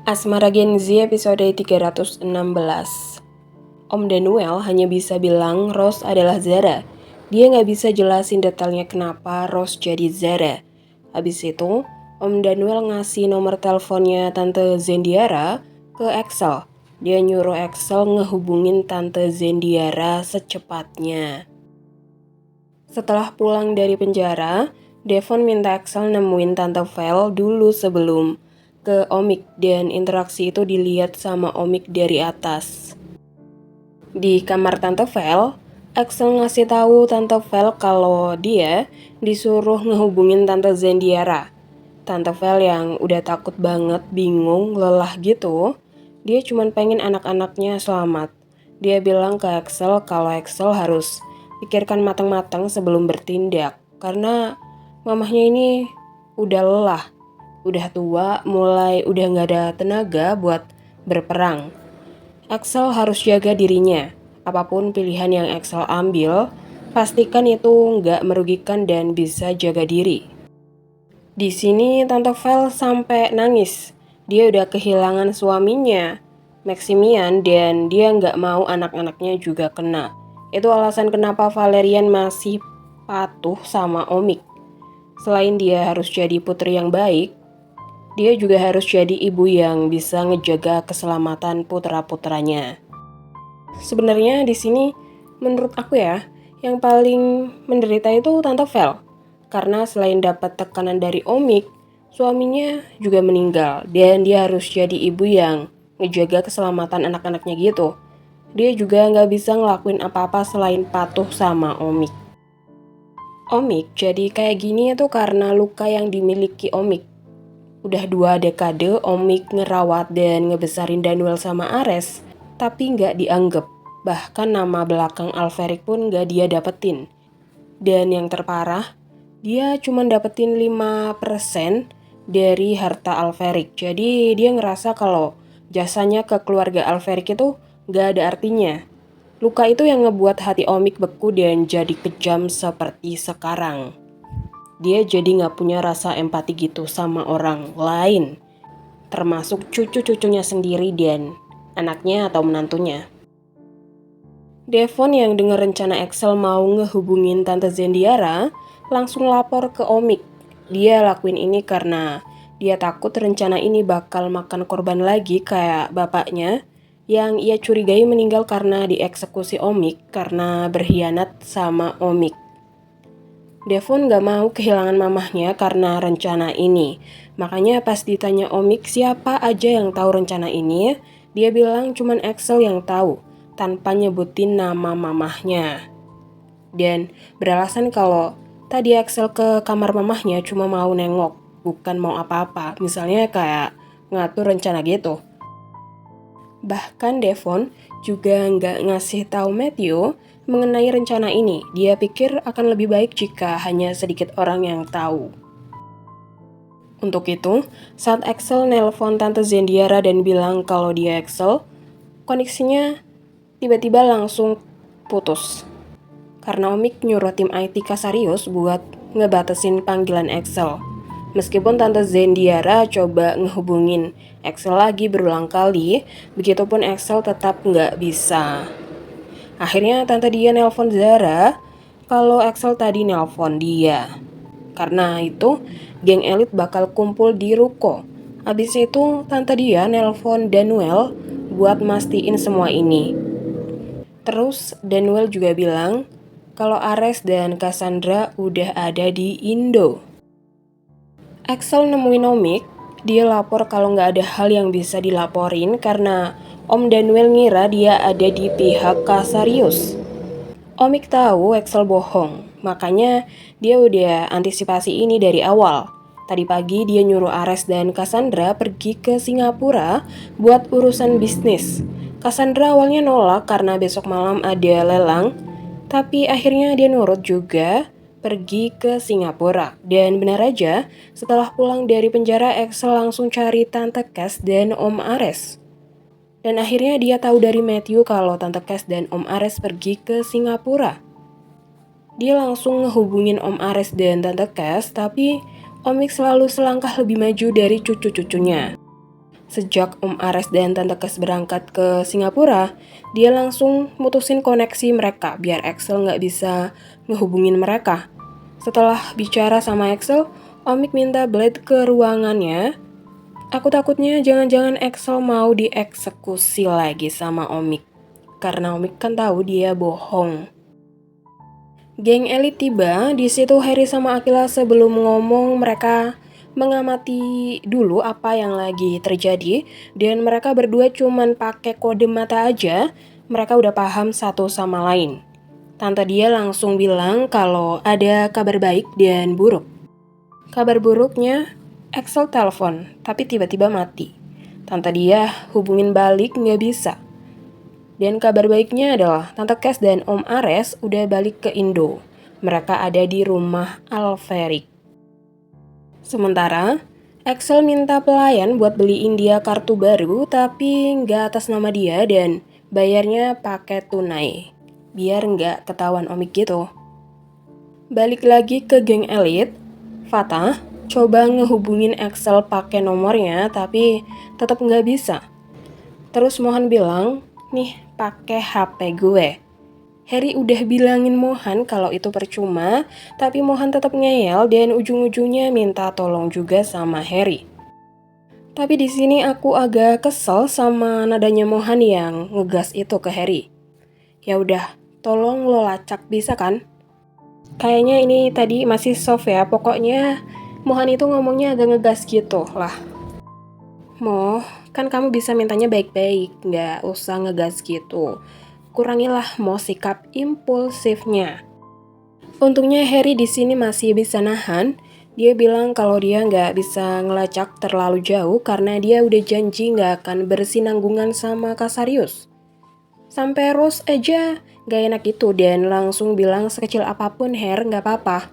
Asmara Gen Z episode 316. Om Danuel hanya bisa bilang Rose adalah Zara. Dia nggak bisa jelasin detailnya kenapa Rose jadi Zara. Habis itu, Om Danuel ngasih nomor teleponnya Tante Zendiara ke Axel. Dia nyuruh Axel ngehubungin Tante Zendiara secepatnya. Setelah pulang dari penjara, Devon minta Axel nemuin Tante Vel dulu sebelum ke Omik, dan interaksi itu dilihat sama Omik dari atas. Di kamar Tante Vel, Axel ngasih tahu Tante Vel kalau dia disuruh ngehubungin Tante Zendiara. Tante Vel yang udah takut banget, bingung, lelah gitu, dia cuma pengen anak-anaknya selamat. Dia bilang ke Axel kalau Axel harus pikirkan matang-matang sebelum bertindak, karena mamahnya ini udah lelah. Udah tua, mulai udah gak ada tenaga buat berperang. Axel harus jaga dirinya. Apapun pilihan yang Axel ambil, pastikan itu gak merugikan dan bisa jaga diri. Di sini Tante Vel sampai nangis. Dia udah kehilangan suaminya, Maximian, dan dia gak mau anak-anaknya juga kena. Itu alasan kenapa Valerian masih patuh sama Omik. Selain dia harus jadi putri yang baik, dia juga harus jadi ibu yang bisa ngejaga keselamatan putra-putranya. Sebenarnya di sini menurut aku ya, yang paling menderita itu Tante Vel. Karena selain dapat tekanan dari Omik, suaminya juga meninggal dan dia harus jadi ibu yang ngejaga keselamatan anak-anaknya gitu. Dia juga nggak bisa ngelakuin apa-apa selain patuh sama Omik. Omik jadi kayak gini itu karena luka yang dimiliki Omik. Udah 2 dekade Omik ngerawat dan ngebesarin Danuel sama Ares, tapi nggak dianggap. Bahkan nama belakang Alferic pun nggak dia dapetin. Dan yang terparah, dia cuma dapetin 5% dari harta Alferic. Jadi dia ngerasa kalau jasanya ke keluarga Alferic itu nggak ada artinya. Luka itu yang ngebuat hati Omik beku dan jadi kejam seperti sekarang. Dia jadi gak punya rasa empati gitu sama orang lain, termasuk cucu-cucunya sendiri dan anaknya atau menantunya. Devon yang dengar rencana Axel mau ngehubungin Tante Zendiara, langsung lapor ke Omik. Dia lakuin ini karena dia takut rencana ini bakal makan korban lagi kayak bapaknya, yang ia curigai meninggal karena dieksekusi Omik karena berkhianat sama Omik. Devon gak mau kehilangan mamahnya karena rencana ini. Makanya pas ditanya Omik siapa aja yang tahu rencana ini, dia bilang cuman Axel yang tahu, tanpa nyebutin nama mamahnya. Dan beralasan kalau tadi Axel ke kamar mamahnya cuma mau nengok, bukan mau apa-apa. Misalnya kayak ngatur rencana gitu. Bahkan Devon juga nggak ngasih tahu Matthew mengenai rencana ini. Dia pikir akan lebih baik jika hanya sedikit orang yang tahu. Untuk itu, saat Axel nelpon Tante Zendiara dan bilang kalau dia Axel, koneksinya tiba-tiba langsung putus. Karena Omik nyuruh tim IT Kasarius buat ngebatasin panggilan Axel. Meskipun Tante Zendiara coba ngehubungin Axel lagi berulang kali, begitupun Axel tetap nggak bisa. Akhirnya Tante dia nelpon Zara kalau Axel tadi nelpon dia. Karena itu, geng elit bakal kumpul di ruko. Habis itu Tante dia nelpon Danuel buat mastiin semua ini. Terus Danuel juga bilang kalau Ares dan Cassandra udah ada di Indo. Axel nemuin Omik, dia lapor kalau nggak ada hal yang bisa dilaporin karena Om Danuel ngira dia ada di pihak Kasarius. Omik tahu Axel bohong, makanya dia udah antisipasi ini dari awal. Tadi pagi dia nyuruh Ares dan Cassandra pergi ke Singapura buat urusan bisnis. Cassandra awalnya nolak karena besok malam ada lelang, tapi akhirnya dia nurut juga pergi ke Singapura. Dan benar aja, setelah pulang dari penjara, Axel langsung cari Tante Cass dan Om Ares. Dan akhirnya dia tahu dari Matthew kalau Tante Cass dan Om Ares pergi ke Singapura. Dia langsung ngehubungin Om Ares dan Tante Cass, tapi Omik selalu selangkah lebih maju dari cucu-cucunya. Sejak Om Ares dan Tante Kes berangkat ke Singapura, dia langsung mutusin koneksi mereka biar Axel nggak bisa ngehubungin mereka. Setelah bicara sama Axel, Omik minta Blade ke ruangannya. Aku takutnya jangan-jangan Axel mau dieksekusi lagi sama Omik. Karena Omik kan tahu dia bohong. Geng elit tiba, di situ Harry sama Akila sebelum ngomong mereka mengamati dulu apa yang lagi terjadi dan mereka berdua cuman pakai kode mata aja, mereka udah paham satu sama lain. Tante dia langsung bilang kalau ada kabar baik dan buruk. Kabar buruknya, Axel telepon, tapi tiba-tiba mati. Tante dia hubungin balik nggak bisa. Dan kabar baiknya adalah Tante Kes dan Om Ares udah balik ke Indo. Mereka ada di rumah Alferic. Sementara, Axel minta pelayan buat beliin dia kartu baru tapi nggak atas nama dia dan bayarnya pakai tunai. Biar nggak ketahuan Omik gitu. Balik lagi ke geng elit, Fatah coba ngehubungin Axel pakai nomornya tapi tetap nggak bisa. Terus Mohan bilang, nih pakai HP gue. Harry udah bilangin Mohan kalau itu percuma, tapi Mohan tetap ngeyel dan ujung-ujungnya minta tolong juga sama Harry. Tapi di sini aku agak kesel sama nadanya Mohan yang ngegas itu ke Harry. Ya udah, tolong lo lacak bisa kan? Kayaknya ini tadi masih soft ya, pokoknya Mohan itu ngomongnya agak ngegas gitu lah. Mo, kan kamu bisa mintanya baik-baik, nggak usah ngegas gitu. Kurangilah mau sikap impulsifnya. Untungnya Harry di sini masih bisa nahan. Dia bilang kalau dia nggak bisa ngelacak terlalu jauh karena dia udah janji nggak akan bersinanggungan sama Kasarius. Sampai Rose aja nggak enak gitu dan langsung bilang sekecil apapun Harry nggak apa-apa.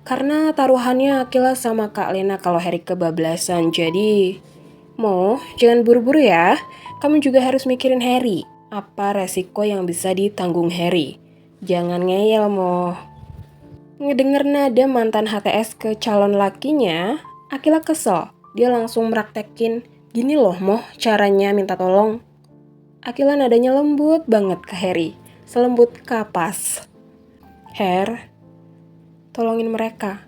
Karena taruhannya Akila sama Kak Lena kalau Harry kebablasan. Jadi, Mo, jangan buru-buru ya. Kamu juga harus mikirin Harry. Apa resiko yang bisa ditanggung Harry? Jangan ngeyel, Mo. Ngedenger nada mantan HTS ke calon lakinya, Akila kesel. Dia langsung meraktekin, gini loh, Mo, caranya minta tolong. Akila nadanya lembut banget ke Harry. Selembut kapas. Her, tolongin mereka.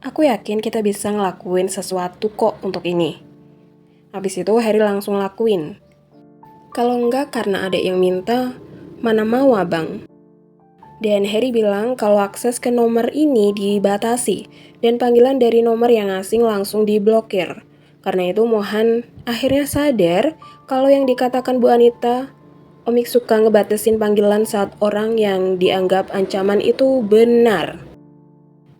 Aku yakin kita bisa ngelakuin sesuatu kok untuk ini. Habis itu Harry langsung lakuin. Kalau enggak karena ada yang minta, mana mau abang? Dan Harry bilang kalau akses ke nomor ini dibatasi dan panggilan dari nomor yang asing langsung diblokir. Karena itu Mohan akhirnya sadar kalau yang dikatakan Bu Anita, Omik suka ngebatasin panggilan saat orang yang dianggap ancaman itu benar.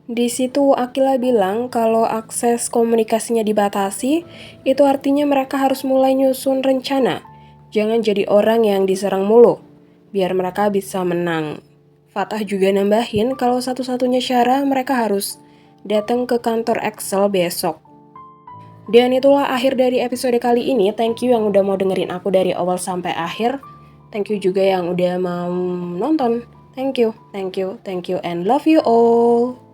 Di situ Akila bilang kalau akses komunikasinya dibatasi, itu artinya mereka harus mulai nyusun rencana. Jangan jadi orang yang diserang mulu, biar mereka bisa menang. Fatah juga nambahin kalau satu-satunya cara mereka harus datang ke kantor Axel besok. Dan itulah akhir dari episode kali ini. Thank you yang udah mau dengerin aku dari awal sampai akhir. Thank you juga yang udah mau nonton. Thank you, and love you all.